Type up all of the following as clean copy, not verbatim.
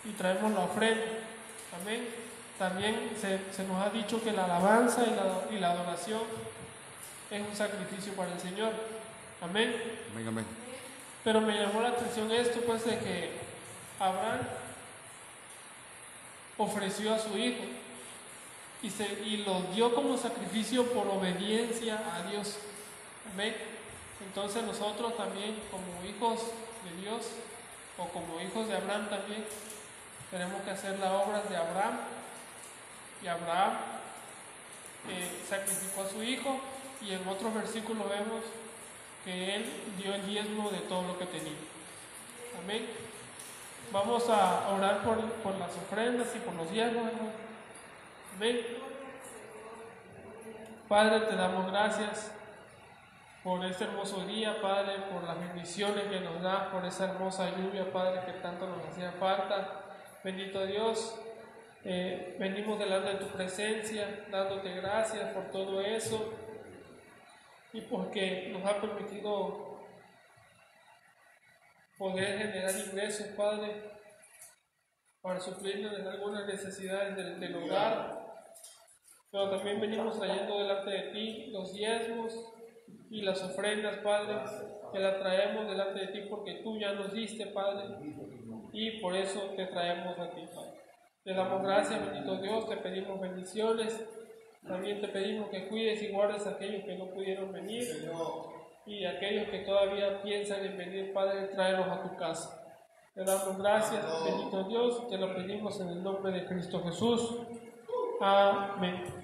y traemos la ofrenda. Amén. También se nos ha dicho que la alabanza y la adoración es un sacrificio para el Señor. Amén. Amén, amén. Pero me llamó la atención esto, pues, de que Abraham ofreció a su hijo y lo dio como sacrificio por obediencia a Dios. Amén. Entonces nosotros también, como hijos de Dios, o como hijos de Abraham también, tenemos que hacer las obras de Abraham. Y Abraham sacrificó a su hijo, y en otros versículos vemos que él dio el diezmo de todo lo que tenía. Amén. Vamos a orar por las ofrendas y por los diezmos, hermano. Amén. Padre, te damos gracias por este hermoso día, Padre, por las bendiciones que nos das, por esa hermosa lluvia, Padre, que tanto nos hacía falta. Bendito Dios, venimos delante de tu presencia, dándote gracias por todo eso y porque nos ha permitido poder generar ingresos, Padre, para suplirnos en algunas necesidades del hogar. Pero también venimos trayendo delante de ti los diezmos y las ofrendas, Padre, que las traemos delante de ti porque tú ya nos diste, Padre, y por eso te traemos a ti, Padre. Te damos gracias, bendito Dios, te pedimos bendiciones, también te pedimos que cuides y guardes a aquellos que no pudieron venir y aquellos que todavía piensan en venir, Padre, tráelos a tu casa. Te damos gracias, bendito Dios, te lo pedimos en el nombre de Cristo Jesús. Amén.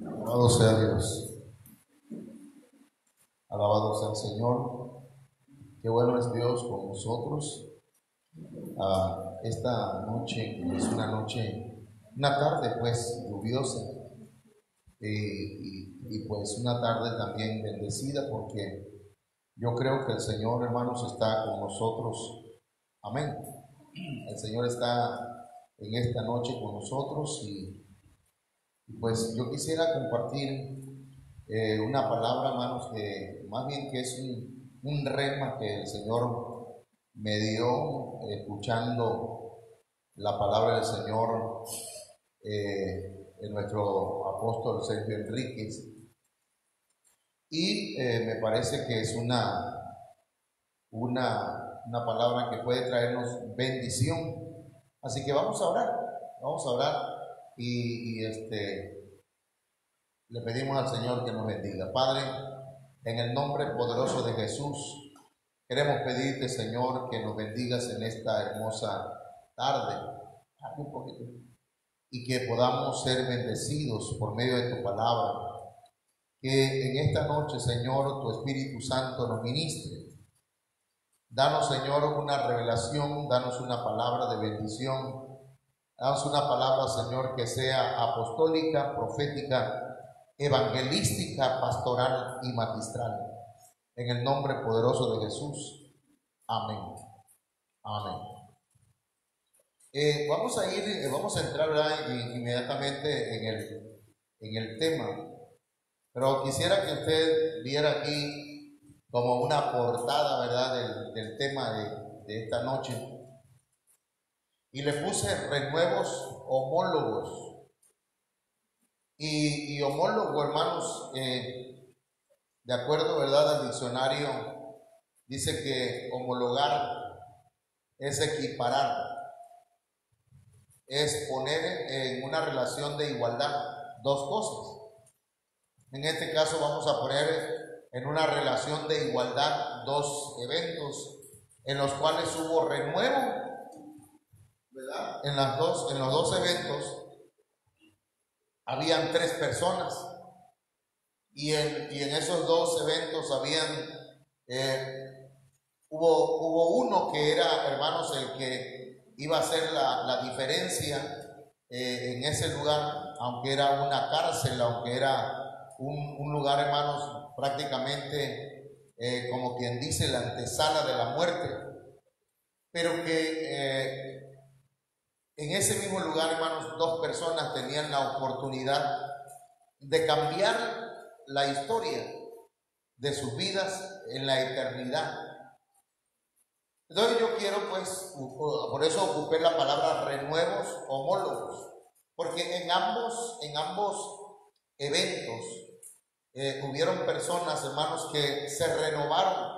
Alabado sea Dios, alabado sea el Señor. Qué bueno es Dios con nosotros. Esta noche es una tarde pues lluviosa y pues una tarde también bendecida, porque yo creo que el Señor, hermanos, está con nosotros. Amén. El Señor está en esta noche con nosotros y pues yo quisiera compartir una palabra, hermanos, que más bien que es un rema que el Señor me dio escuchando la palabra del Señor en nuestro apóstol Sergio Enríquez, y me parece que es una palabra que puede traernos bendición. Así que vamos a orar y le pedimos al Señor que nos bendiga. Padre, en el nombre poderoso de Jesús, queremos pedirte, Señor, que nos bendigas en esta hermosa tarde, un poquito, y que podamos ser bendecidos por medio de tu palabra. Que en esta noche, Señor, tu Espíritu Santo nos ministre. Danos, Señor, una revelación, danos una palabra de bendición, danos una palabra, Señor, que sea apostólica, profética, evangelística, pastoral y magistral. en el nombre poderoso de Jesús. Amén. Amén. Vamos a entrar, ¿verdad?, inmediatamente en el tema, pero quisiera que usted viera aquí como una portada, ¿verdad?, del tema de esta noche, y le puse renuevos homólogos. Y homólogo, hermanos, de acuerdo, ¿verdad?, al diccionario, dice que homologar es equiparar, es poner en una relación de igualdad dos cosas. En este caso vamos a poner en una relación de igualdad dos eventos en los cuales hubo renuevo, ¿verdad? En los dos eventos habían 3 personas, y en esos dos eventos hubo uno que era, hermanos, el que iba a hacer la diferencia en ese lugar, aunque era una cárcel, aunque era un lugar, hermanos, prácticamente como quien dice la antesala de la muerte, pero que en ese mismo lugar, hermanos, 2 personas tenían la oportunidad de cambiar la historia de sus vidas en la eternidad. Entonces yo quiero, pues, por eso ocupé la palabra renuevos homólogos, porque en ambos eventos hubieron personas, hermanos, que se renovaron,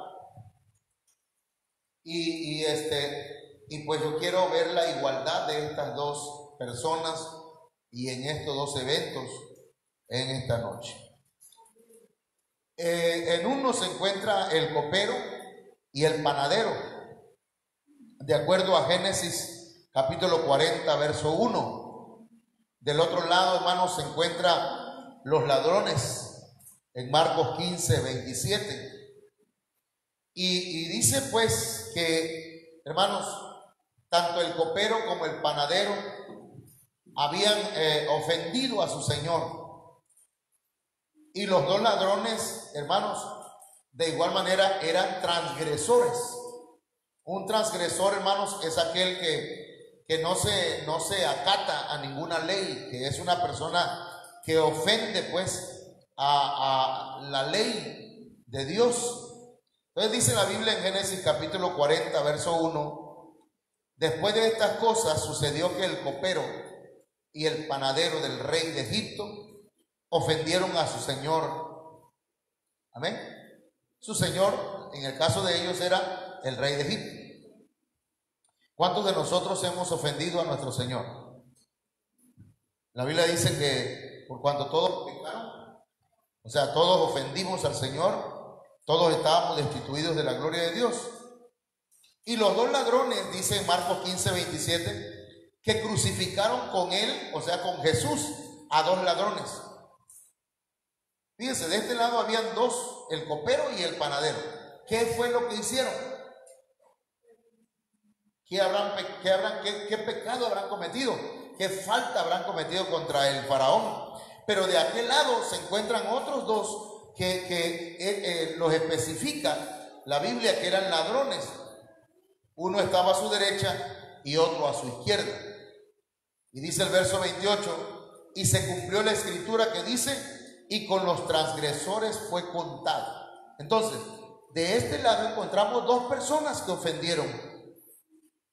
y pues yo quiero ver la igualdad de estas 2 personas y en estos 2 eventos en esta noche. En uno se encuentra el copero y el panadero, de acuerdo a Génesis capítulo 40, verso 1. Del otro lado, hermanos, se encuentran los ladrones en Marcos 15, 27. Y dice pues que, hermanos, tanto el copero como el panadero habían ofendido a su Señor. Y los 2 ladrones, hermanos, de igual manera eran transgresores. Un transgresor, hermanos, es aquel que no se acata a ninguna ley, que es una persona que ofende, pues, a la ley de Dios. Entonces dice la Biblia en Génesis capítulo 40, verso 1: después de estas cosas sucedió que el copero y el panadero del rey de Egipto ofendieron a su señor. Amén. Su señor, en el caso de ellos, era el rey de Egipto. ¿Cuántos de nosotros hemos ofendido a nuestro Señor? La Biblia dice que por cuanto todos pecaron, o sea, todos ofendimos al Señor, todos estábamos destituidos de la gloria de Dios. Y los 2 ladrones, dice en Marcos 15, 27, que crucificaron con él, o sea, con Jesús, a 2 ladrones. Fíjense, de este lado habían 2, el copero y el panadero. ¿Qué fue lo que hicieron? ¿Qué pecado habrán cometido? ¿Qué falta habrán cometido contra el faraón? Pero de aquel lado se encuentran otros 2 que los especifica la Biblia, que eran ladrones. Uno estaba a su derecha y otro a su izquierda. Y dice el verso 28: y se cumplió la escritura que dice: y con los transgresores fue contado. Entonces, de este lado encontramos 2 personas que ofendieron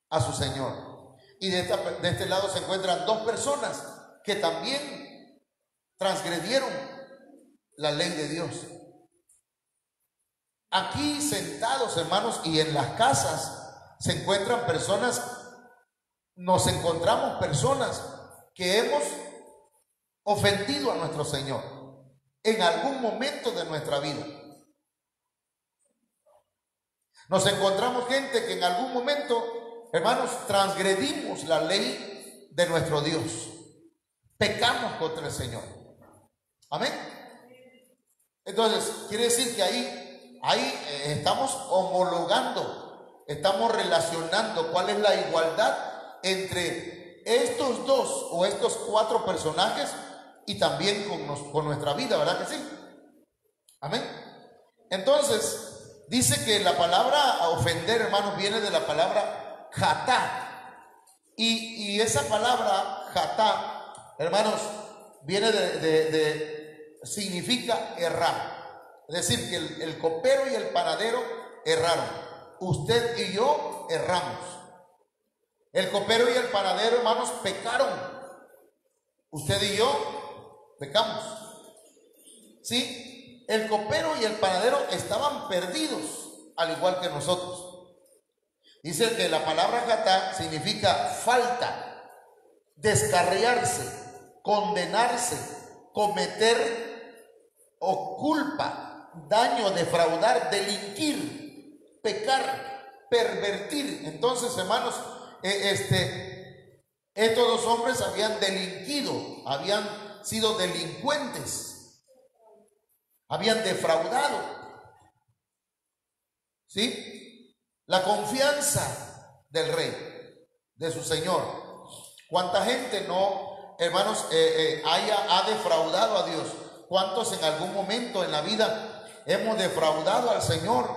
a su Señor, y de este lado se encuentran 2 personas que también transgredieron la ley de Dios. Aquí sentados, hermanos, y en las casas se encuentran personas, nos encontramos personas que hemos ofendido a nuestro Señor en algún momento de nuestra vida. Nos encontramos gente que en algún momento, hermanos, transgredimos la ley de nuestro Dios, pecamos contra el Señor. Amén. Entonces quiere decir que ahí estamos homologando, estamos relacionando cuál es la igualdad entre estos 2 o estos 4 personajes y también con nuestra vida, ¿verdad que sí? Amén. Entonces Dice que la palabra ofender, hermanos, viene de la palabra jatá. Y esa palabra jatá, hermanos, viene significa errar. Es decir, que el copero y el panadero erraron. Usted y yo erramos. El copero y el panadero, hermanos, pecaron. Usted y yo pecamos. ¿Sí? El copero y el panadero estaban perdidos, al igual que nosotros. Dice que la palabra jatá significa falta, descarriarse, condenarse, cometer o culpa, daño, defraudar, delinquir, pecar, pervertir. Entonces, hermanos, estos dos hombres habían delinquido, habían sido delincuentes, habían defraudado, ¿sí? La confianza del rey, de su señor. ¿Cuánta gente no, hermanos, ha defraudado a Dios? ¿Cuántos en algún momento en la vida hemos defraudado al Señor?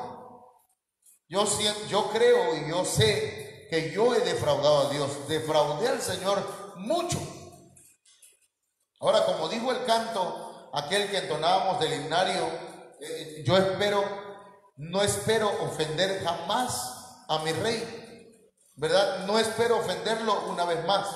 Yo creo y yo sé que yo he defraudado a Dios. Defraudé al Señor mucho. Ahora, como dijo el canto, aquel que entonábamos del himnario, yo no espero ofender jamás a mi rey, ¿verdad? No espero ofenderlo una vez más.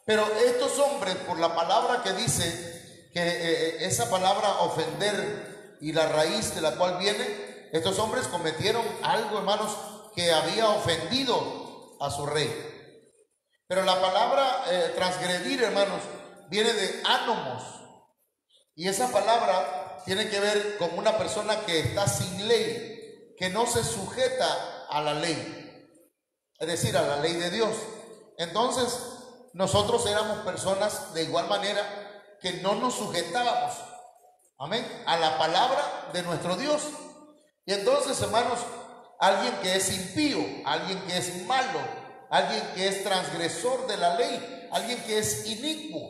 Pero estos hombres, por la palabra que dice, que esa palabra ofender y la raíz de la cual viene, estos hombres cometieron algo, hermanos, que había ofendido a su rey. Pero la palabra transgredir, hermanos, viene de ánomos. Y esa palabra tiene que ver con una persona que está sin ley, que no se sujeta a la ley, es decir, a la ley de Dios. Entonces, nosotros éramos personas de igual manera que no nos sujetábamos, amén, a la palabra de nuestro Dios. Y entonces, hermanos, alguien que es impío, alguien que es malo, alguien que es transgresor de la ley, alguien que es inicuo.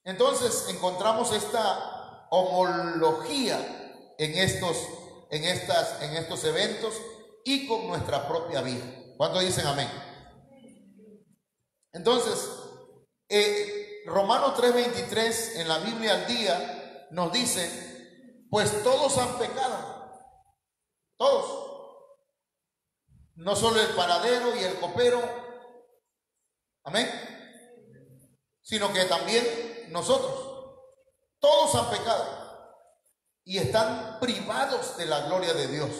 Entonces encontramos esta homología en estos eventos y con nuestra propia vida. ¿Cuántos dicen amén? Entonces, Romanos 3:23 en la Biblia al día nos dice, pues todos han pecado, todos, no solo el panadero y el copero, amén, sino que también nosotros, todos han pecado y están privados de la gloria de Dios.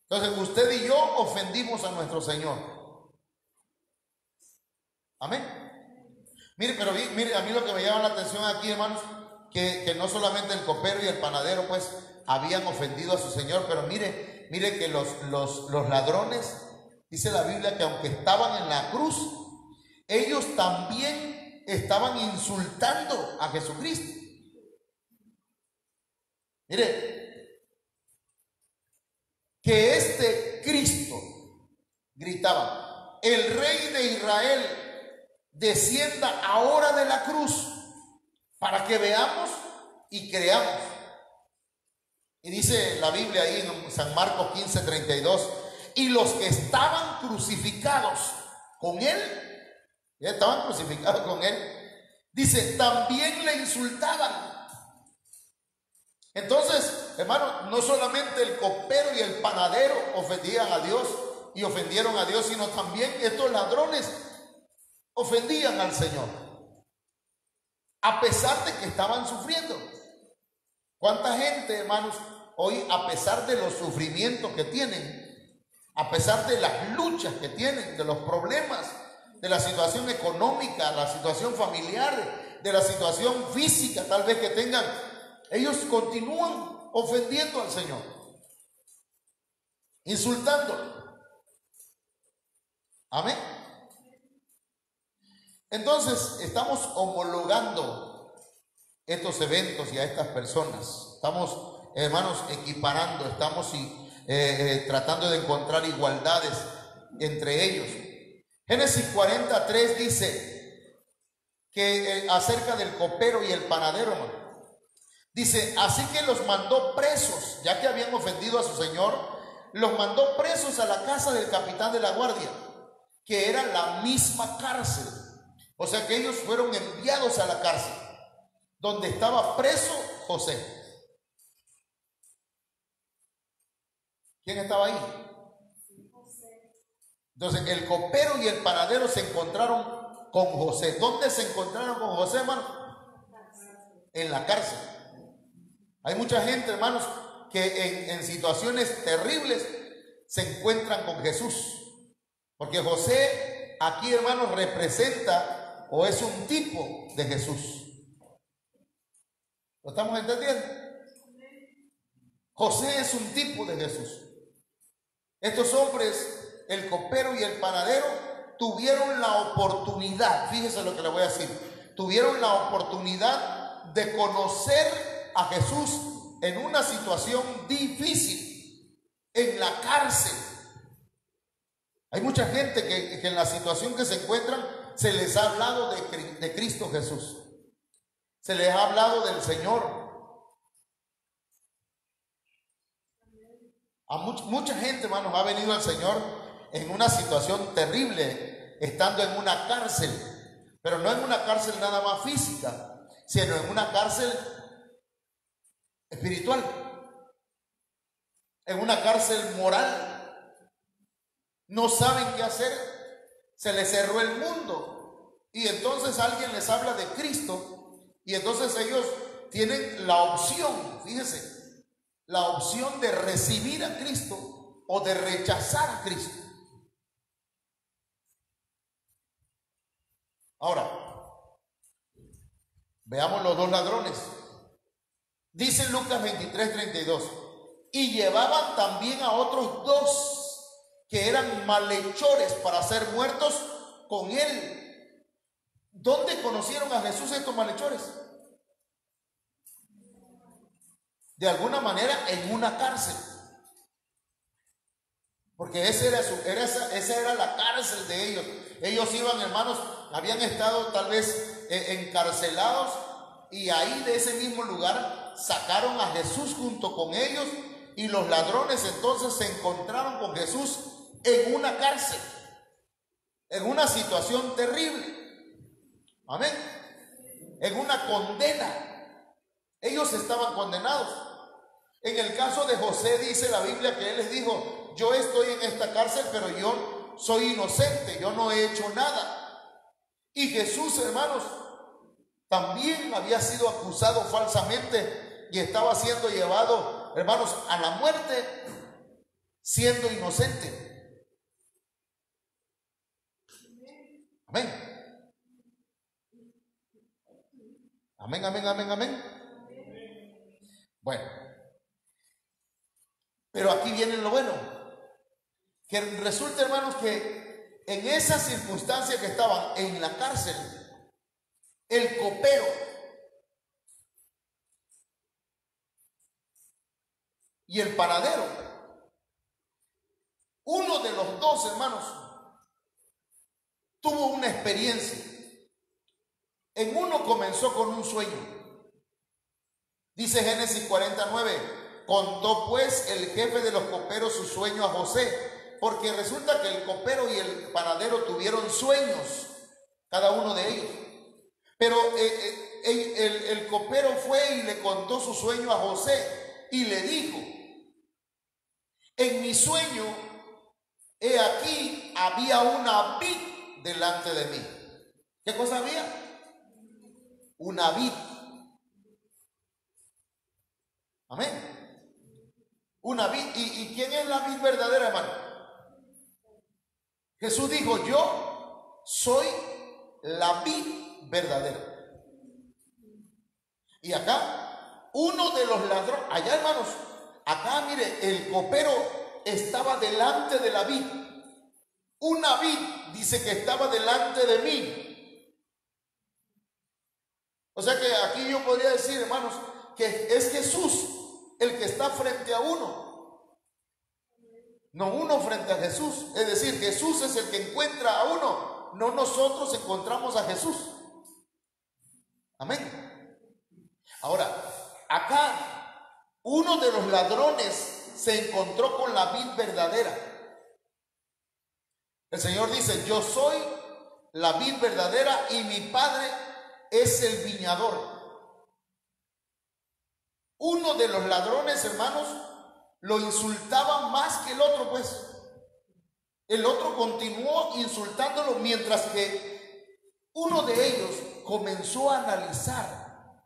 Entonces usted y yo ofendimos a nuestro Señor. Amén. Mire, pero mire, a mí lo que me llama la atención aquí, hermanos, que no solamente el copero y el panadero pues habían ofendido a su Señor, pero mire que los ladrones, dice la Biblia, que aunque estaban en la cruz, ellos también estaban insultando a Jesucristo. Mire, que este Cristo, gritaba, el Rey de Israel descienda ahora de la cruz para que veamos y creamos. Y dice la Biblia ahí en San Marcos 15:32, y los que estaban crucificados con él, ya estaban crucificados con él, dice, también le insultaban. Entonces, hermano, no solamente el copero y el panadero ofendían a Dios y ofendieron a Dios, sino también estos ladrones ofendían al Señor, a pesar de que estaban sufriendo. ¿Cuánta gente, hermanos, hoy, a pesar de los sufrimientos que tienen, a pesar de las luchas que tienen, de los problemas, de la situación económica, la situación familiar, de la situación física tal vez que tengan, ellos continúan ofendiendo al Señor, insultándolo? Amén. Entonces estamos homologando estos eventos y a estas personas. Estamos, hermanos, equiparando, estamos tratando de encontrar igualdades entre ellos. Génesis 40:3 dice que acerca del copero y el panadero, hermano, Dice, así que los mandó presos, ya que habían ofendido a su señor, los mandó presos a la casa del capitán de la guardia, que era la misma cárcel. O sea que ellos fueron enviados a la cárcel, donde estaba preso José. ¿Quién estaba ahí? Entonces el copero y el panadero se encontraron con José. ¿Dónde se encontraron con José, hermano? En la cárcel. Hay mucha gente, hermanos, que en situaciones terribles se encuentran con Jesús. Porque José aquí, hermanos, representa o es un tipo de Jesús. ¿Lo estamos entendiendo? José es un tipo de Jesús. Estos hombres, el copero y el panadero, tuvieron la oportunidad, fíjese lo que le voy a decir, tuvieron la oportunidad de conocer a Jesús en una situación difícil, en la cárcel. Hay mucha gente que en la situación que se encuentran se les ha hablado de Cristo Jesús, se les ha hablado del Señor. A mucha gente, hermanos, ha venido al Señor en una situación terrible, estando en una cárcel, pero no en una cárcel nada más física, sino en una cárcel espiritual, en una cárcel moral. No saben qué hacer, se les cerró el mundo y entonces alguien les habla de Cristo y entonces ellos tienen la opción, fíjense, la opción de recibir a Cristo o de rechazar a Cristo. Ahora, veamos los dos ladrones. Dice Lucas 23:32, y llevaban también a otros dos que eran malhechores para ser muertos con él. ¿Dónde conocieron a Jesús estos malhechores? De alguna manera en una cárcel, porque esa era la cárcel de ellos. Ellos iban, hermanos, habían estado tal vez encarcelados y ahí de ese mismo lugar sacaron a Jesús junto con ellos y los ladrones entonces se encontraron con Jesús en una cárcel, en una situación terrible, amén, en una condena. Ellos estaban condenados. En el caso de José dice la Biblia que él les dijo, yo estoy en esta cárcel, pero yo soy inocente, yo no he hecho nada. Y Jesús, hermanos, también había sido acusado falsamente y estaba siendo llevado, hermanos, a la muerte siendo inocente. Amén. Amén, amén, amén, amén. Bueno. Pero aquí viene lo bueno, que resulta, hermanos, que en esa circunstancia que estaban en la cárcel, el copero y el panadero, uno de los dos, hermanos, tuvo una experiencia. En uno comenzó con un sueño. Dice Génesis 49. Contó pues el jefe de los coperos su sueño a José, porque resulta que el copero y el panadero tuvieron sueños, cada uno de ellos. Pero el copero fue y le contó su sueño a José y le dijo, en mi sueño, he aquí, había una vid delante de mí. ¿Qué cosa había? Una vid. Amén. Una vid. ¿Y quién es la vid verdadera, hermano? Jesús dijo, yo soy la vid verdadera. Y acá, uno de los ladrones, allá, hermanos, acá, mire, el copero estaba delante de la vid. Una vid dice que estaba delante de mí. O sea que aquí yo podría decir, hermanos, que es Jesús el que está frente a uno, no uno frente a Jesús. Es decir, Jesús es el que encuentra a uno, no nosotros encontramos a Jesús. Amén. Ahora, acá uno de los ladrones se encontró con la vid verdadera. El Señor dice: yo soy la vid verdadera y mi Padre es el viñador. Uno de los ladrones, hermanos, lo insultaba más que el otro, pues. El otro continuó insultándolo, mientras que uno de ellos comenzó a analizar,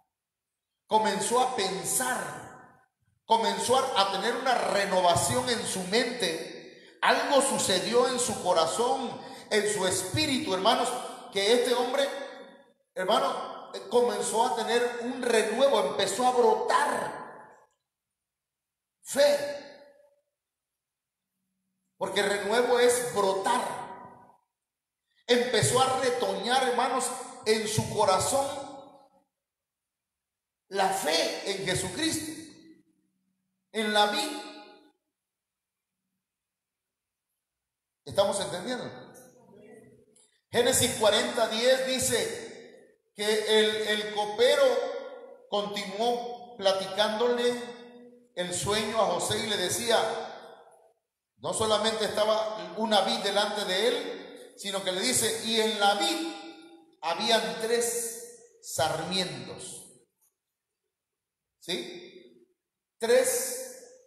comenzó a pensar, comenzó a tener una renovación en su mente. Algo sucedió en su corazón, en su espíritu, hermanos, que este hombre, hermano, comenzó a tener un renuevo, empezó a brotar fe. Porque renuevo es brotar. Empezó a retoñar, hermanos, en su corazón la fe en Jesucristo, en la vid. ¿Estamos entendiendo? Génesis 40:10 dice que el copero continuó platicándole el sueño a José y le decía, no solamente estaba una vid delante de él, sino que le dice, y en la vid habían 3 sarmientos. ¿Sí? 3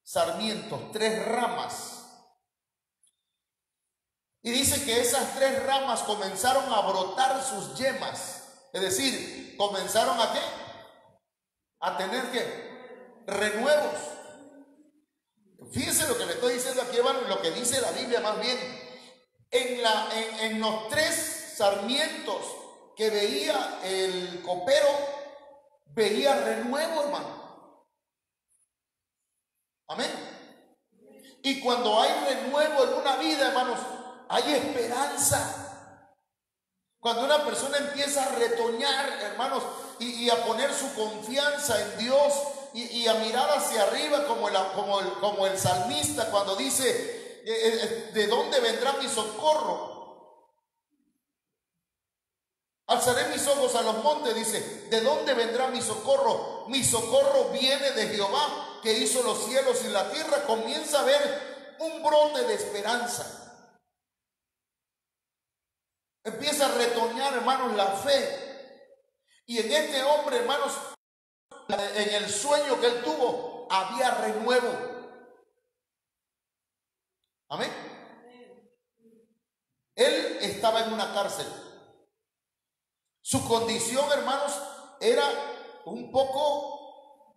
sarmientos, 3 ramas. Y dice que esas 3 ramas comenzaron a brotar sus yemas. Es decir, comenzaron a ¿qué? A tener ¿qué? Renuevos. Fíjense lo que le estoy diciendo aquí, hermano, lo que dice la Biblia más bien. En los 3 sarmientos que veía el copero, veía renuevo, hermano. Amén. Y cuando hay renuevo en una vida, hermanos, hay esperanza. Cuando una persona empieza a retoñar, hermanos, y a poner su confianza en Dios y a mirar hacia arriba como el salmista cuando dice, ¿de dónde vendrá mi socorro? Alzaré mis ojos a los montes, dice, ¿de dónde vendrá mi socorro? Mi socorro viene de Jehová, que hizo los cielos y la tierra. Comienza a ver un brote de esperanza. Empieza a retoñar, hermanos, la fe. Y en este hombre, hermanos, en el sueño que él tuvo, había renuevo. Amén. Él estaba en una cárcel. Su condición, hermanos, era un poco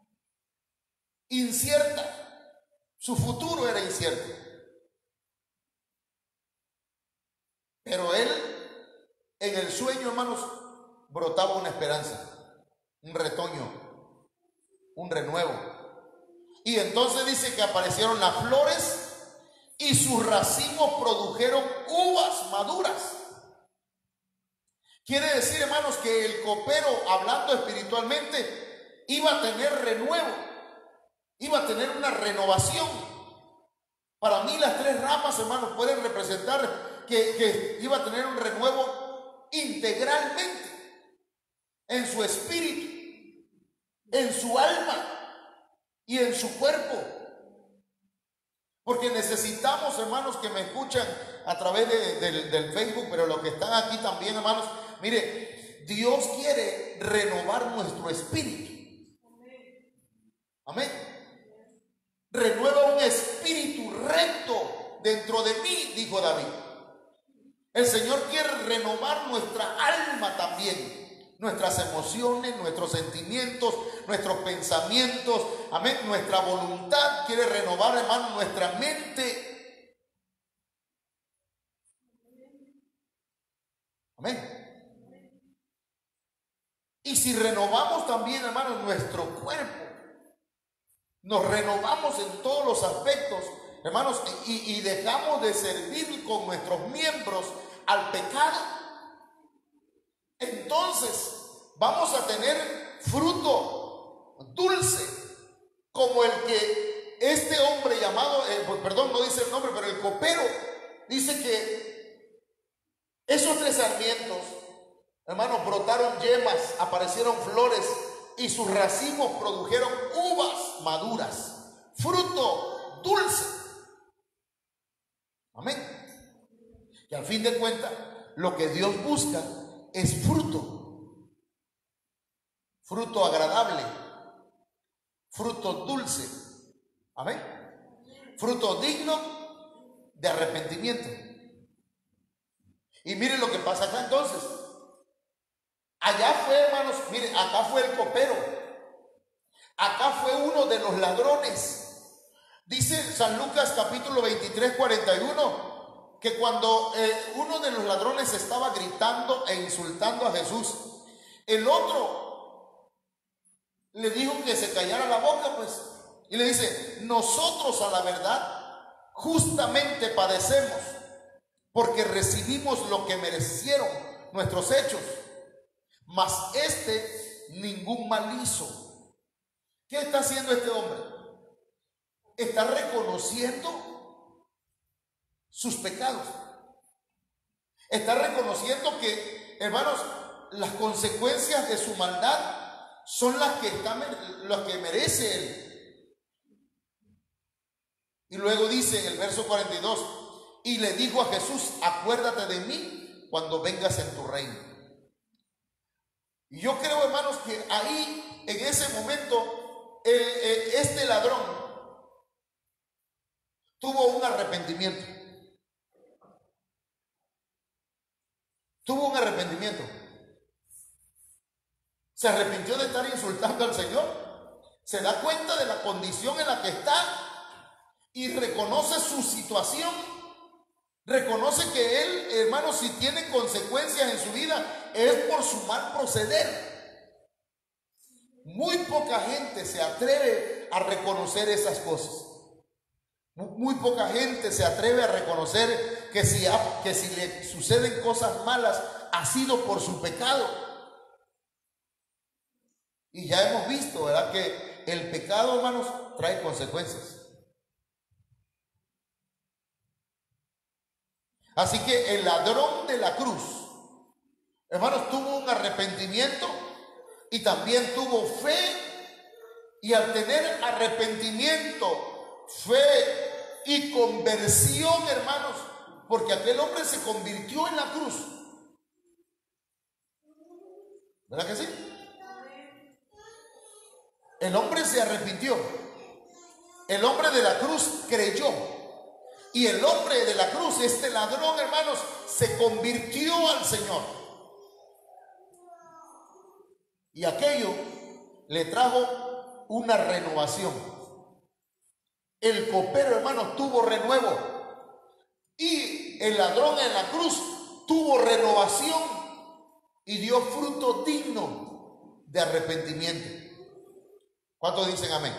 incierta. Su futuro era incierto. Pero él, en el sueño, hermanos, brotaba una esperanza, un retoño, un renuevo. Y entonces dice que aparecieron las flores y sus racimos produjeron uvas maduras. Quiere decir, hermanos, que el copero, hablando espiritualmente, iba a tener renuevo, iba a tener una renovación. Para mí las 3 ramas, hermanos, pueden representar que iba a tener un renuevo integralmente en su espíritu, en su alma y en su cuerpo. Porque necesitamos, hermanos, que me escuchan a través del Facebook, pero los que están aquí también, hermanos, mire, Dios quiere renovar nuestro espíritu. Amén. Renueva un espíritu recto dentro de mí, dijo David. El Señor quiere renovar nuestra alma también, nuestras emociones, nuestros sentimientos, nuestros pensamientos, amén, nuestra voluntad. Quiere renovar, hermano, nuestra mente. Amén. Y si renovamos también, hermano, nuestro cuerpo, nos renovamos en todos los aspectos, hermanos, y dejamos de servir con nuestros miembros al pecado, entonces vamos a tener fruto dulce, como el que este hombre llamado, perdón, no dice el nombre, pero el copero dice que esos 3 sarmientos, hermanos, brotaron yemas, aparecieron flores y sus racimos produjeron uvas maduras, fruto dulce. Amén. Y al fin de cuentas, lo que Dios busca es fruto, fruto agradable, fruto dulce. Amén. Fruto digno de arrepentimiento. Y miren lo que pasa acá entonces. Allá fue, hermanos, miren, acá fue el copero. Acá fue uno de los ladrones. Dice San Lucas capítulo 23, 41, que cuando uno de los ladrones estaba gritando e insultando a Jesús, el otro le dijo que se callara la boca, pues. Y le dice, nosotros a la verdad justamente padecemos, porque recibimos lo que merecieron nuestros hechos, mas este ningún mal hizo. ¿Qué está haciendo este hombre? Está reconociendo sus pecados. Está reconociendo que, hermanos, las consecuencias de su maldad son las que merece él. Y luego dice en el verso 42, y le dijo a Jesús, acuérdate de mí cuando vengas en tu reino. Y yo creo, hermanos, que ahí, en ese momento, este ladrón tuvo un arrepentimiento. Tuvo un arrepentimiento. Se arrepintió de estar insultando al Señor. Se da cuenta de la condición en la que está y reconoce su situación. Reconoce que él, hermano, si tiene consecuencias en su vida, es por su mal proceder. Muy poca gente se atreve a reconocer esas cosas. Muy poca gente se atreve a reconocer que si le suceden cosas malas, ha sido por su pecado. Y ya hemos visto, ¿verdad?, que el pecado, hermanos, trae consecuencias. Así que el ladrón de la cruz, hermanos, tuvo un arrepentimiento y también tuvo fe. Y al tener arrepentimiento, fe y conversión, hermanos, porque aquel hombre se convirtió en la cruz. ¿Verdad que sí? El hombre se arrepintió. El hombre de la cruz creyó. Y el hombre de la cruz, este ladrón, hermanos, se convirtió al Señor. Y aquello le trajo una renovación. El copero, hermanos, tuvo renuevo. Y el ladrón en la cruz tuvo renovación y dio fruto digno de arrepentimiento. ¿Cuántos dicen amén?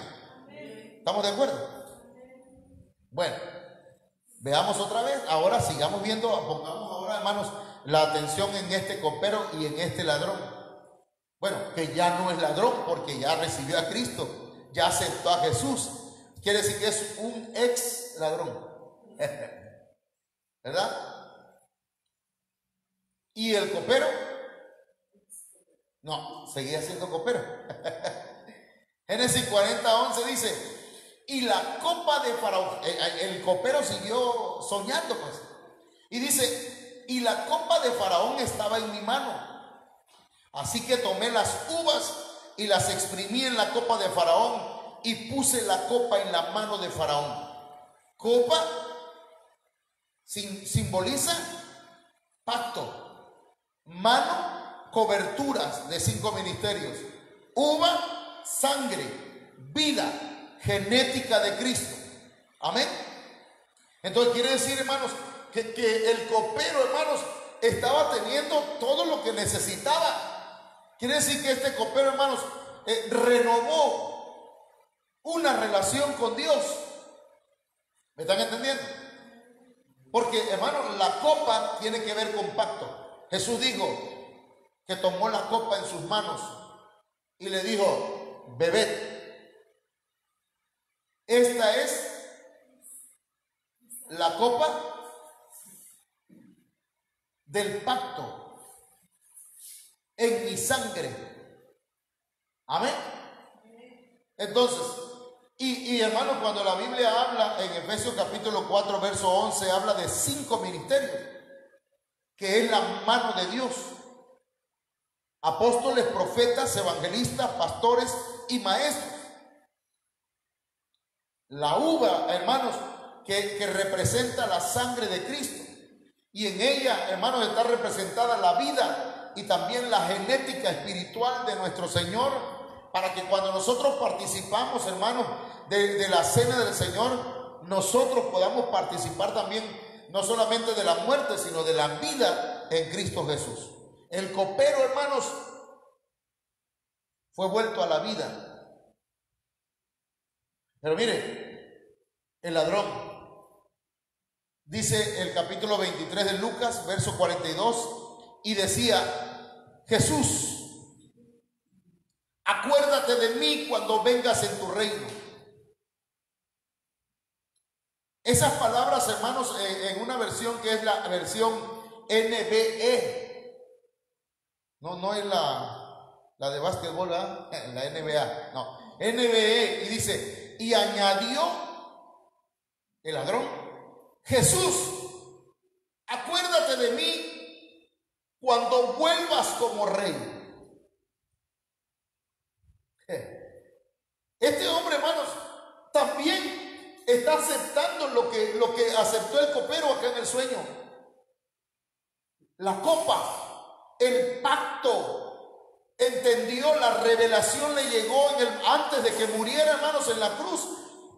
¿Estamos de acuerdo? Bueno, veamos otra vez. Ahora sigamos viendo, pongamos ahora, hermanos, la atención en este copero y en este ladrón. Bueno, que ya no es ladrón porque ya recibió a Cristo, ya aceptó a Jesús. Quiere decir que es un ex ladrón. ¿Verdad? Y el copero, no, seguía siendo copero. Génesis 40:11 dice, y la copa de Faraón, el copero siguió soñando, pues, y dice, y la copa de Faraón estaba en mi mano, así que tomé las uvas y las exprimí en la copa de Faraón y puse la copa en la mano de Faraón. Copa simboliza pacto, mano, coberturas de 5 ministerios, uva, sangre, vida, genética de Cristo. Amén. Entonces quiere decir, hermanos, que el copero, hermanos, estaba teniendo todo lo que necesitaba. Quiere decir que este copero, hermanos, renovó una relación con Dios. ¿Me están entendiendo? Porque, hermanos, la copa tiene que ver con pacto. Jesús dijo que tomó la copa en sus manos y le dijo, bebed. Esta es la copa del pacto en mi sangre. Amén. Entonces, y hermanos, cuando la Biblia habla en Efesios capítulo 4, verso 11, habla de 5 ministerios, que es la mano de Dios: apóstoles, profetas, evangelistas, pastores y maestros. La uva, hermanos, que representa la sangre de Cristo, y en ella, hermanos, está representada la vida y también la genética espiritual de nuestro Señor, para que cuando nosotros participamos, hermanos, de la cena del Señor, nosotros podamos participar también no solamente de la muerte, sino de la vida en Cristo Jesús. El copero, hermanos, fue vuelto a la vida. Pero mire, el ladrón, dice el capítulo 23 de Lucas, verso 42, y decía: Jesús, acuérdate de mí cuando vengas en tu reino. Esas palabras, hermanos, en una versión que es la versión NBE, no es la de básquetbol, ¿verdad? La NBA, no, NBE, y dice: y añadió el ladrón: Jesús, acuérdate de mí cuando vuelvas como rey. Este hombre, hermanos, también está aceptando lo que aceptó el copero acá en el sueño. La copa, el pacto, entendió, la revelación le llegó antes de que muriera, hermanos, en la cruz.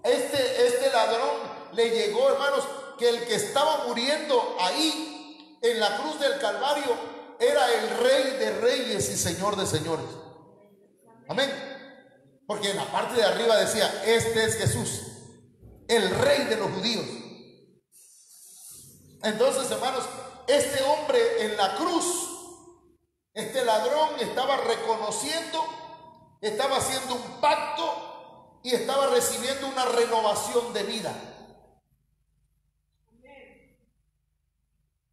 Este ladrón le llegó, hermanos, que el que estaba muriendo ahí en la cruz del Calvario era el Rey de Reyes y Señor de Señores. Amén. Porque en la parte de arriba decía: este es Jesús, el Rey de los judíos. Entonces, hermanos, este hombre en la cruz, este ladrón, estaba reconociendo, estaba haciendo un pacto y estaba recibiendo una renovación de vida.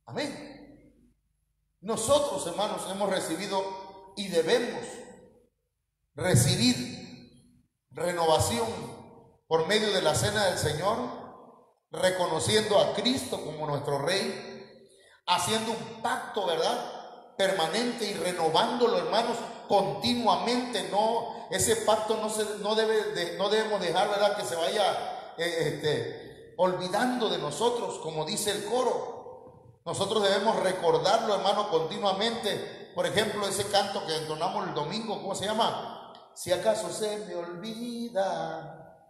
Amén. Nosotros, hermanos, hemos recibido y debemos recibir renovación por medio de la cena del Señor, reconociendo a Cristo como nuestro Rey, haciendo un pacto, ¿verdad?, permanente, y renovándolo, hermanos, continuamente. No, ese pacto no debemos dejar, ¿verdad?, que se vaya olvidando de nosotros, como dice el coro. Nosotros debemos recordarlo, hermano, continuamente. Por ejemplo, ese canto que entonamos el domingo, ¿cómo se llama? Si acaso se me olvida,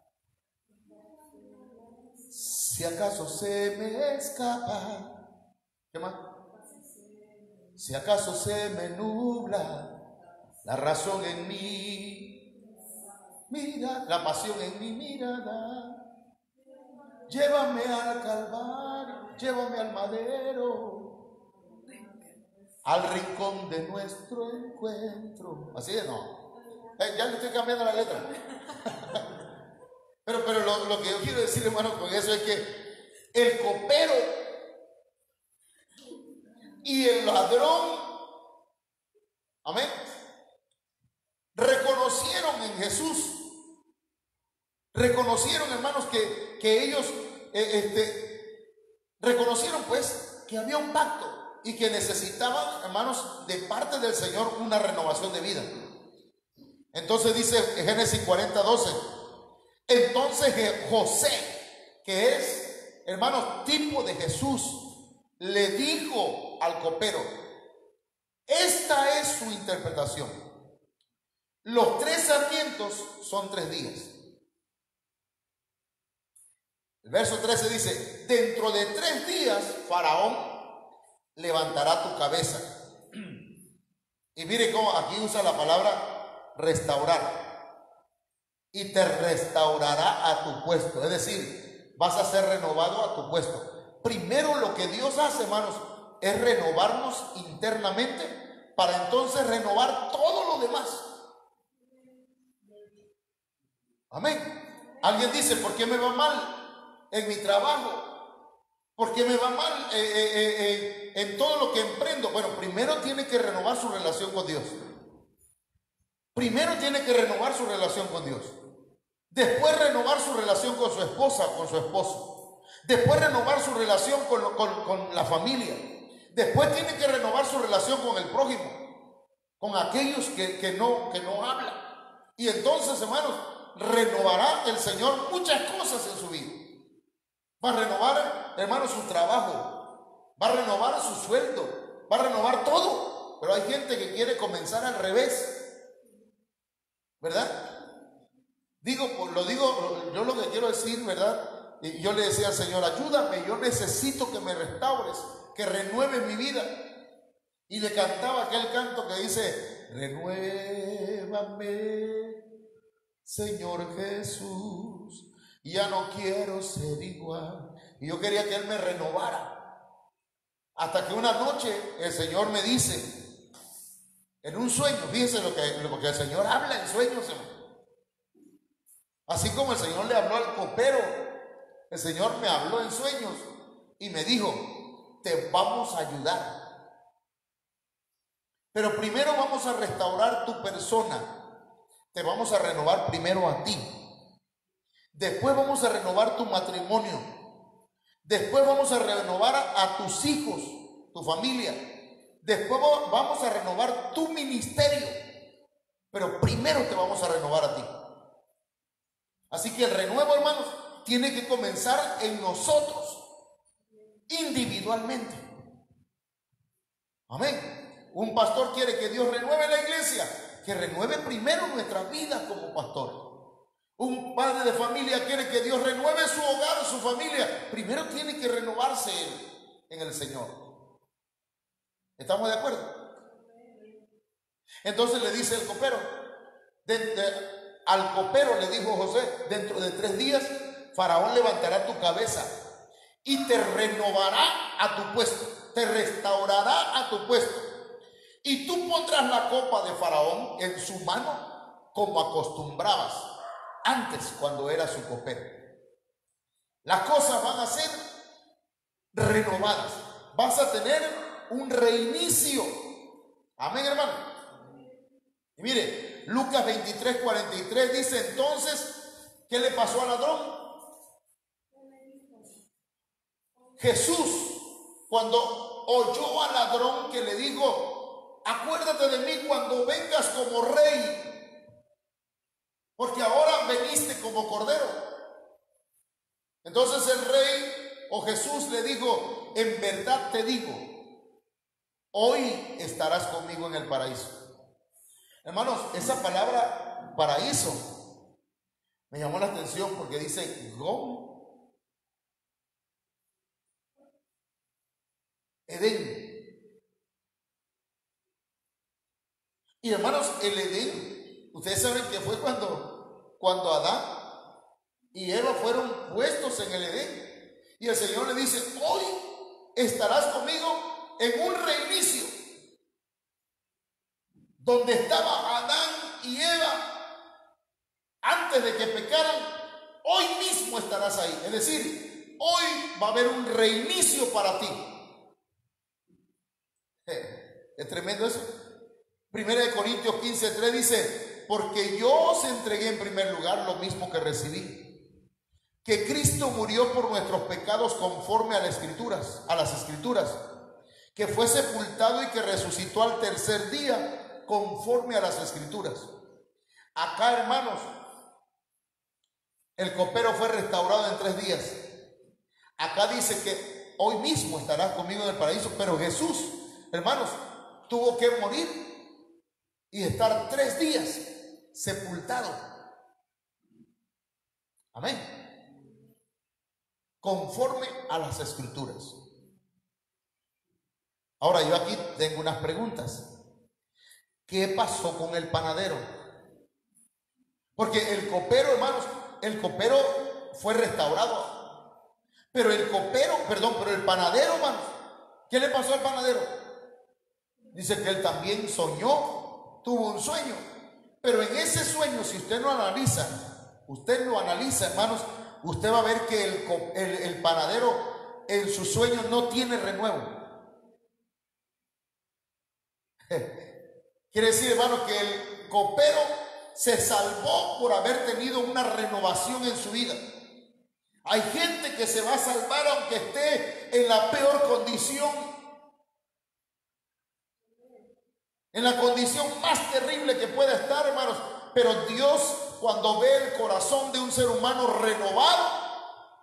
si acaso se me escapa, ¿qué más? Si acaso se me nubla la razón en mí, mira, la pasión en mi mirada, llévame al Calvario, llévame al madero, al rincón de nuestro encuentro. Así es, ¿no? Ya le estoy cambiando la letra. pero lo que yo quiero decir, hermano, con eso es que el copero y el ladrón, amén, reconocieron en Jesús, reconocieron, hermanos, que ellos reconocieron, pues, que había un pacto y que necesitaban, hermanos, de parte del Señor una renovación de vida. Entonces dice Génesis 40:12, entonces José, que es, hermanos, tipo de Jesús, le dijo al copero: esta es su interpretación. Los 3 sarmientos son 3 días. El verso 13 dice: dentro de 3 días Faraón levantará tu cabeza. Y mire cómo aquí usa la palabra restaurar, y te restaurará a tu puesto. Es decir, vas a ser renovado a tu puesto. Primero lo que Dios hace, hermanos, es renovarnos internamente, para entonces renovar todo lo demás. Amén. Alguien dice: ¿por qué me va mal en mi trabajo? ¿Por qué me va mal en todo lo que emprendo? Bueno, primero tiene que renovar su relación con Dios. Primero tiene que renovar su relación con Dios. Después renovar su relación con su esposa o con su esposo. Después renovar su relación con la familia. Después tiene que renovar su relación con el prójimo, con aquellos que no hablan. Y entonces, hermanos, renovará el Señor muchas cosas en su vida. Va a renovar, hermanos, su trabajo. Va a renovar su sueldo. Va a renovar todo. Pero hay gente que quiere comenzar al revés, ¿verdad? Yo lo que quiero decir, ¿verdad? Y yo le decía al Señor, ayúdame, yo necesito que me restaures, que renueves mi vida. Y le cantaba aquel canto que dice, renuévame, Señor Jesús, ya no quiero ser igual. Y yo quería que Él me renovara. Hasta que una noche el Señor me dice, en un sueño, fíjense lo que el Señor habla en sueños, hermano. Así como el Señor le habló al copero, el Señor me habló en sueños y me dijo, te vamos a ayudar. Pero primero vamos a restaurar tu persona. Te vamos a renovar primero a ti. Después vamos a renovar tu matrimonio. Después vamos a renovar a tus hijos, tu familia. Después vamos a renovar tu ministerio. Pero primero te vamos a renovar a ti. Así que el renuevo, hermanos, tiene que comenzar en nosotros, individualmente. Amén. Un pastor quiere que Dios renueve la iglesia, que renueve primero nuestra vida como pastor. Un padre de familia quiere que Dios renueve su hogar, su familia. Primero tiene que renovarse él en el Señor. ¿Estamos de acuerdo? Entonces le dice el copero, al copero le dijo José, dentro de 3 días Faraón levantará tu cabeza y te renovará a tu puesto, te restaurará a tu puesto, y tú pondrás la copa de Faraón en su mano como acostumbrabas antes cuando era su copero. Las cosas van a ser renovadas, vas a tener un reinicio. Amén, hermano. Y mire, Lucas 23:43 dice, entonces, ¿qué le pasó al ladrón? Jesús, cuando oyó al ladrón que le dijo, acuérdate de mí cuando vengas como rey, porque ahora veniste como cordero. Entonces el rey o Jesús le dijo, en verdad te digo, hoy estarás conmigo en el paraíso. Hermanos, esa palabra paraíso me llamó la atención porque dice Gom, Edén. Y hermanos, el Edén, ustedes saben que fue cuando Adán y Eva fueron puestos en el Edén. Y el Señor le dice, hoy estarás conmigo en un reinicio. Donde estaba Adán y Eva antes de que pecaran, hoy mismo estarás ahí. Es decir, hoy va a haber un reinicio para ti. Es tremendo eso. 1 Corintios 15:3 dice, porque yo os entregué en primer lugar lo mismo que recibí, que Cristo murió por nuestros pecados conforme a las escrituras, que fue sepultado y que resucitó al tercer día conforme a las escrituras. Acá, hermanos, el copero fue restaurado en 3 días. Acá dice que hoy mismo estarás conmigo en el paraíso, pero Jesús, hermanos, tuvo que morir y estar 3 días sepultado. Amén. Conforme a las escrituras. Ahora yo aquí tengo unas preguntas. ¿Qué pasó con el panadero? Porque el copero, hermanos, el copero fue restaurado. Pero el panadero, hermanos, ¿qué le pasó al panadero? Dice que él también soñó, tuvo un sueño. Pero en ese sueño, si usted lo analiza, hermanos, usted va a ver que el panadero en su sueño no tiene renuevo. Quiere decir, hermano, que el copero se salvó por haber tenido una renovación en su vida. Hay gente que se va a salvar aunque esté en la peor condición, en la condición más terrible que pueda estar, hermanos. Pero Dios, cuando ve el corazón de un ser humano renovado,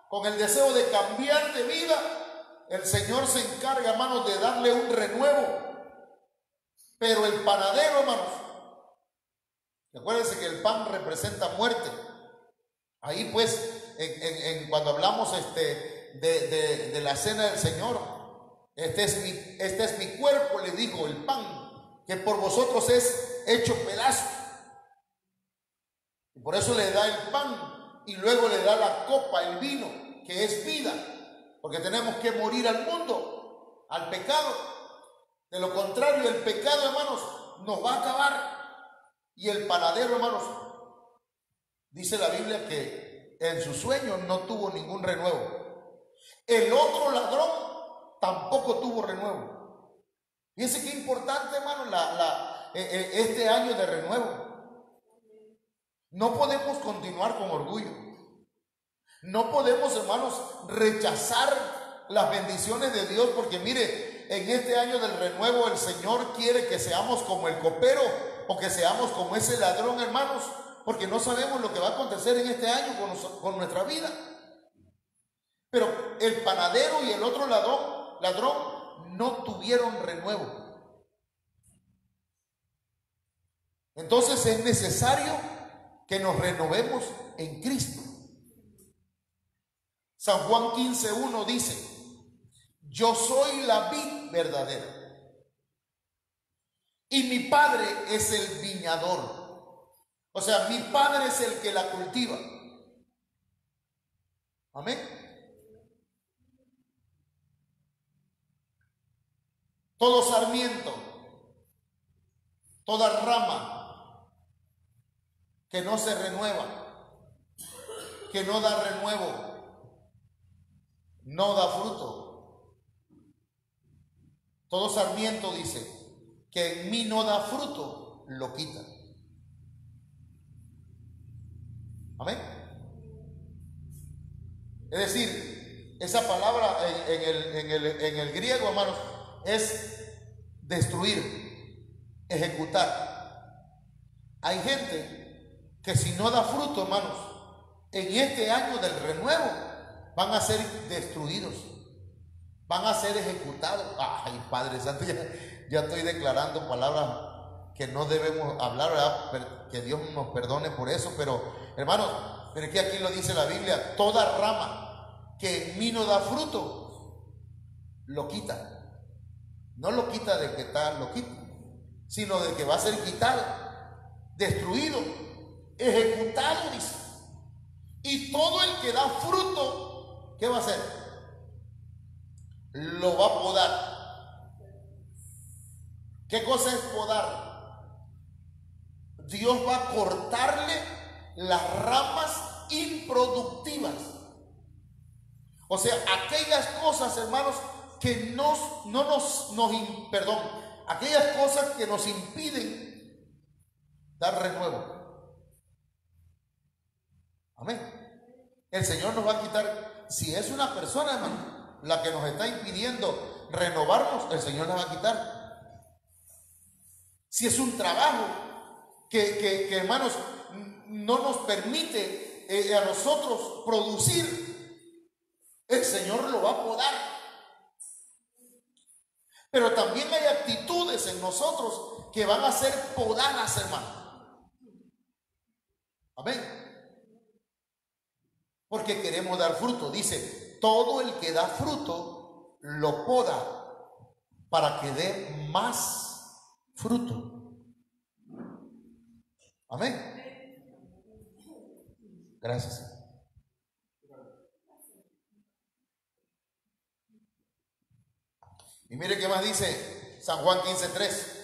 con el deseo de cambiar de vida, el Señor se encarga, hermanos, de darle un renuevo. Pero el panadero, hermanos, acuérdense que el pan representa muerte. Ahí pues, cuando hablamos de la cena del Señor, este es mi cuerpo, le dijo, el pan, que por vosotros es hecho pedazo. Y por eso le da el pan y luego le da la copa, el vino, que es vida, porque tenemos que morir al mundo, al pecado. De lo contrario, el pecado, hermanos, nos va a acabar. Y el panadero, hermanos, dice la Biblia que en sus sueños no tuvo ningún renuevo. El otro ladrón tampoco tuvo renuevo. Fíjense qué importante, hermano, este año de renuevo. No podemos continuar con orgullo. No podemos, hermanos, rechazar las bendiciones de Dios, porque mire, en este año del renuevo el Señor quiere que seamos como el copero o que seamos como ese ladrón, hermanos, porque no sabemos lo que va a acontecer en este año con nuestra vida. Pero el panadero y el otro ladrón no tuvieron renuevo. Entonces es necesario que nos renovemos en Cristo. San Juan 15:1 dice: yo soy la vid verdadera y mi Padre es el viñador. O sea, mi Padre es el que la cultiva. Amén. Todo sarmiento, toda rama que no se renueva, que no da renuevo, no da fruto. Todo sarmiento, dice, que en mí no da fruto, lo quita. Amén. Es decir, esa palabra en el griego, hermanos, es destruir, ejecutar. Hay gente que si no da fruto, hermanos, en este año del renuevo van a ser destruidos, van a ser ejecutados. Ay, Padre Santo, ya estoy declarando palabras que no debemos hablar, ¿verdad? Que Dios nos perdone por eso. Pero hermanos, pero que aquí lo dice la Biblia: toda rama que en mí no da fruto, lo quita. No lo quita de que tal, lo quita, sino de que va a ser quitado, destruido, ejecutado, dice. Y todo el que da fruto, ¿qué va a hacer? Lo va a podar. ¿Qué cosa es podar? Dios va a cortarle las ramas improductivas. O sea, aquellas cosas, hermanos, que aquellas cosas que nos impiden dar renuevo. Amén. El Señor nos va a quitar. Si es una persona, hermano, la que nos está impidiendo renovarnos, el Señor la va a quitar. Si es un trabajo que hermanos, no nos permite a nosotros producir, el Señor lo va a podar. Pero también hay actitudes en nosotros que van a ser podadas, hermano. Amén. Porque queremos dar fruto. Dice: todo el que da fruto lo poda para que dé más fruto. Amén. Gracias. Y mire qué más dice San Juan 15:3.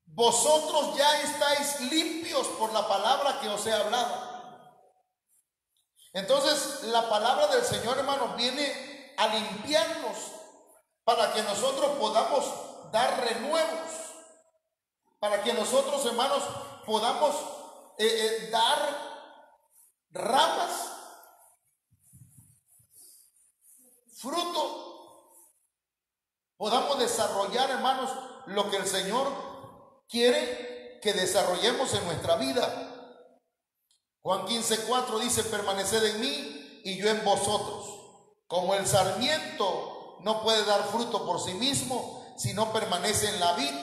Vosotros ya estáis limpios por la palabra que os he hablado. Entonces la palabra del Señor, hermanos, viene a limpiarnos para que nosotros podamos dar renuevos. para que nosotros, hermanos, podamos dar ramas, fruto, podamos desarrollar, hermanos, lo que el Señor quiere que desarrollemos en nuestra vida. Juan 15:4 dice: permaneced en mí y yo en vosotros. Como el sarmiento no puede dar fruto por sí mismo si no permanece en la vid,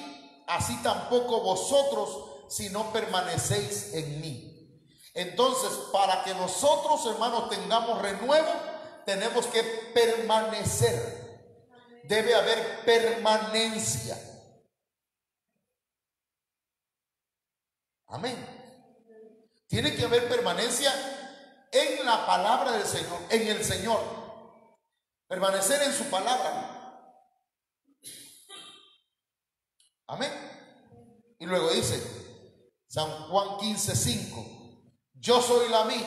así tampoco vosotros si no permanecéis en mí. Entonces, para que nosotros, hermanos, tengamos renuevo, tenemos que permanecer. Debe haber permanencia. Amén. Tiene que haber permanencia en la palabra del Señor, en el Señor. Permanecer en su palabra. Amén. Y luego dice San Juan 15:5: yo soy la vid,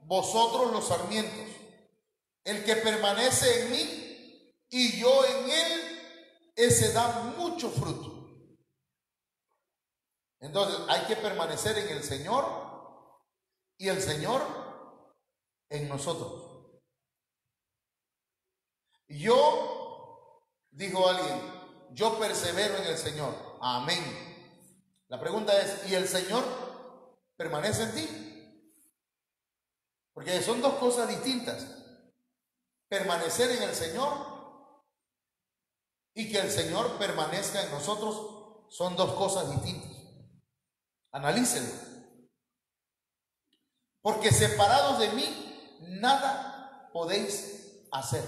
vosotros los sarmientos. El que permanece en mí y yo en él, ese da mucho fruto. Entonces hay que permanecer en el Señor y el Señor en nosotros. Yo, dijo alguien, yo persevero en el Señor. Amén. La pregunta es, ¿y el Señor permanece en ti? Porque son dos cosas distintas. Permanecer en el Señor y que el Señor permanezca en nosotros son dos cosas distintas. Analícenlo. Porque separados de mí, nada podéis hacer.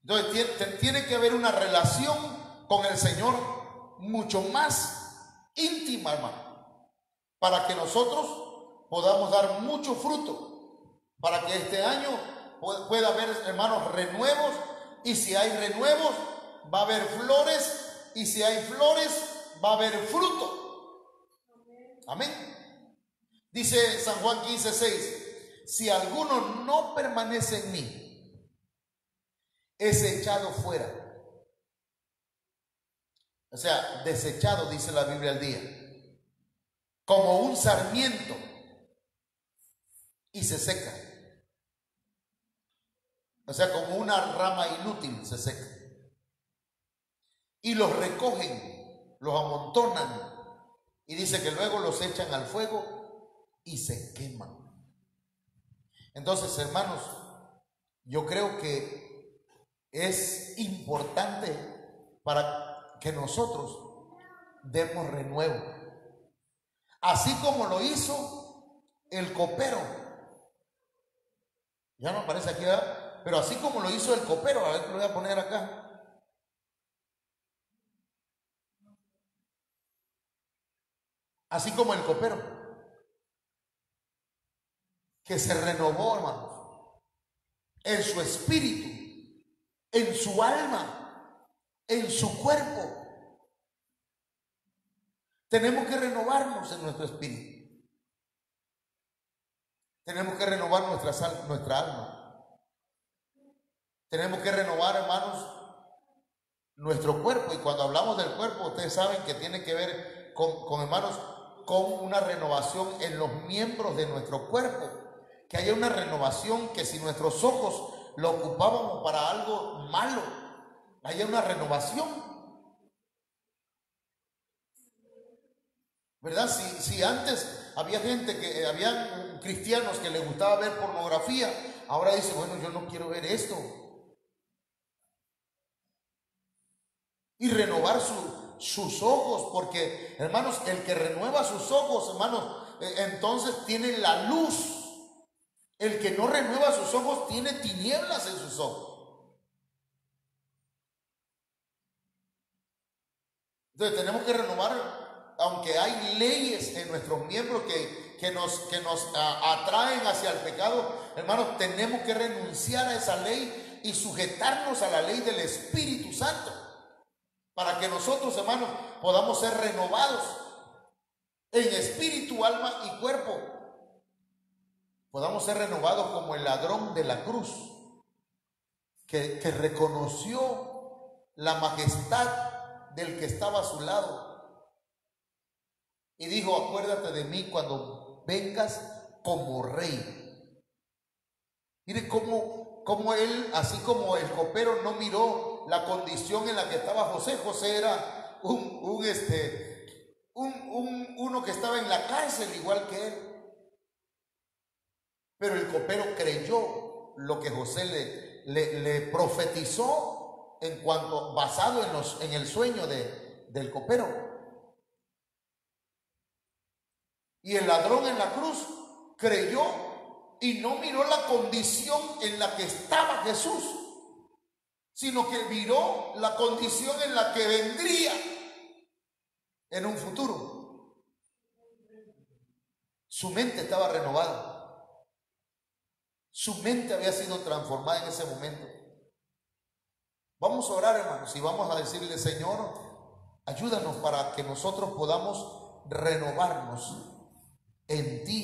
Entonces tiene que haber una relación con el Señor mucho más íntima, hermano, para que nosotros podamos dar mucho fruto, para que este año pueda haber, hermanos, renuevos, y si hay renuevos, va a haber flores, y si hay flores, va a haber fruto. Amén. Dice San Juan 15:6: si alguno no permanece en mí, es echado fuera. O sea, desechado, dice la Biblia al día, como un sarmiento, y se seca. O sea, como una rama inútil se seca. Y los recogen, los amontonan, y dice que luego los echan al fuego y se queman. Entonces, hermanos, yo creo que es importante para que nosotros demos renuevo, así como lo hizo el copero. Ya no aparece aquí, ¿verdad? Pero así como lo hizo el copero, a ver, lo voy a poner acá. Así como el copero, que se renovó, hermanos, en su espíritu, en su alma, en su cuerpo. Tenemos que renovarnos en nuestro espíritu. Tenemos que renovar nuestra alma. Tenemos que renovar, hermanos, nuestro cuerpo. Y cuando hablamos del cuerpo, ustedes saben que tiene que ver con hermanos, con una renovación en los miembros de nuestro cuerpo. Que haya una renovación, que si nuestros ojos lo ocupábamos para algo malo, haya una renovación, ¿verdad? Si antes había gente habían cristianos que les gustaba ver pornografía, ahora dice, bueno, yo no quiero ver esto. Y renovar sus ojos, porque, hermanos, el que renueva sus ojos, hermanos, entonces tiene la luz. El que no renueva sus ojos tiene tinieblas en sus ojos. Entonces tenemos que renovar, aunque hay leyes en nuestros miembros que nos atraen hacia el pecado, hermanos, tenemos que renunciar a esa ley y sujetarnos a la ley del Espíritu Santo, para que nosotros, hermanos, podamos ser renovados en espíritu, alma y cuerpo. Podamos ser renovados como el ladrón de la cruz, que reconoció la majestad del que estaba a su lado y dijo: acuérdate de mí cuando vengas como rey. Mire cómo él, así como el copero no miró la condición en la que estaba José. José era uno que estaba en la cárcel igual que él. Pero el copero creyó lo que José le profetizó en cuanto, basado en el sueño del copero. Y el ladrón en la cruz creyó y no miró la condición en la que estaba Jesús, sino que miró la condición en la que vendría en un futuro. Su mente estaba renovada. Su mente había sido transformada en ese momento. Vamos a orar, hermanos, y vamos a decirle: Señor, ayúdanos para que nosotros podamos renovarnos en ti.